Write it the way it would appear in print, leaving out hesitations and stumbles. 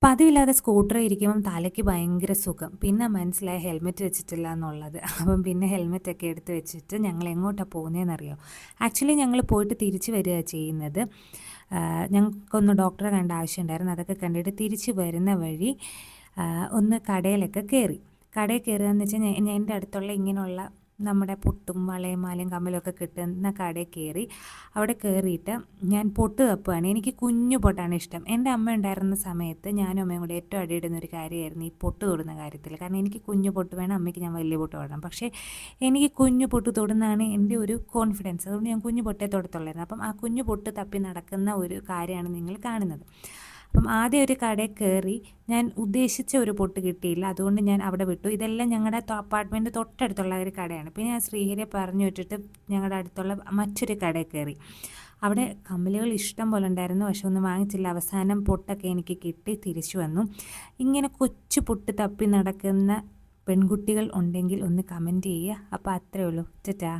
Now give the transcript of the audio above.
പതിവില്ലാതെ സ്കൂട്ടറിൽ ഇരിക്കുമ്പം തലയ്ക്ക് ഭയങ്കര സുഖം. പിന്നെ മനസ്സിലായി ഹെൽമെറ്റ് വെച്ചിട്ടില്ല എന്നുള്ളത്. അപ്പം പിന്നെ ഹെൽമെറ്റൊക്കെ എടുത്ത് വെച്ചിട്ട് ഞങ്ങൾ എങ്ങോട്ടാണ് പോകുന്നതെന്നറിയോ? ആക്ച്വലി ഞങ്ങൾ പോയിട്ട് തിരിച്ച് വരികയാണ് ചെയ്യുന്നത്. ഞങ്ങൾക്കൊന്ന് ഡോക്ടറെ കണ്ട ആവശ്യമുണ്ടായിരുന്നു. അതൊക്കെ കണ്ടിട്ട് തിരിച്ച് വരുന്ന വഴി ഒന്ന് കടയിലൊക്കെ കയറി. കടയിൽ കയറുക എന്ന് വെച്ചാൽ എൻ്റെ അടുത്തുള്ള ഇങ്ങനെയുള്ള നമ്മുടെ പൊട്ടും വളയും മാലയും കമ്മലും ഒക്കെ കിട്ടുന്ന കടയിൽ കയറി. അവിടെ കയറിയിട്ട് ഞാൻ പൊട്ട് തപ്പുകയാണ്. എനിക്ക് കുഞ്ഞു പൊട്ടാണ് ഇഷ്ടം. എൻ്റെ അമ്മ ഉണ്ടായിരുന്ന സമയത്ത് ഞാനും അമ്മയും കൂടെ ഏറ്റവും അടിയിടുന്ന ഒരു കാര്യമായിരുന്നു ഈ പൊട്ട് തൊടുന്ന കാര്യത്തിൽ. കാരണം എനിക്ക് കുഞ്ഞു പൊട്ട് വേണം, അമ്മയ്ക്ക് ഞാൻ വലിയ പൊട്ട് തൊടണം. പക്ഷേ എനിക്ക് കുഞ്ഞു പൊട്ട് തൊടുന്നതാണ് എൻ്റെ ഒരു കോൺഫിഡൻസ്. അതുകൊണ്ട് ഞാൻ കുഞ്ഞു പൊട്ടേ തൊടത്തുള്ളായിരുന്നു. അപ്പം ആ കുഞ്ഞു പൊട്ട് തപ്പി നടക്കുന്ന ഒരു കാര്യമാണ് നിങ്ങൾ കാണുന്നത്. അപ്പം ആദ്യം ഒരു കടയിൽ കയറി. ഞാൻ ഉദ്ദേശിച്ച ഒരു പൊട്ട് കിട്ടിയില്ല. അതുകൊണ്ട് ഞാൻ അവിടെ വിട്ടു. ഇതെല്ലാം ഞങ്ങളുടെ അപ്പാർട്ട്മെൻറ്റ് തൊട്ടടുത്തുള്ള ഒരു കടയാണ്. പിന്നെ ഞാൻ ശ്രീഹരിയെ പറഞ്ഞു വിട്ടിട്ട് ഞങ്ങളുടെ അടുത്തുള്ള മറ്റൊരു കടയിൽ കയറി. അവിടെ കമ്മലുകൾ ഇഷ്ടം പോലെ ഉണ്ടായിരുന്നു. പക്ഷെ ഒന്നും വാങ്ങിച്ചില്ല. അവസാനം പൊട്ടൊക്കെ എനിക്ക് കിട്ടി. തിരിച്ചു വന്നു. ഇങ്ങനെ കൊച്ചു പൊട്ട് തപ്പി നടക്കുന്ന പെൺകുട്ടികൾ ഉണ്ടെങ്കിൽ ഒന്ന് കമൻറ്റ് ചെയ്യുക. അപ്പോൾ അത്രയേ ഉള്ളൂ. ടാറ്റാ.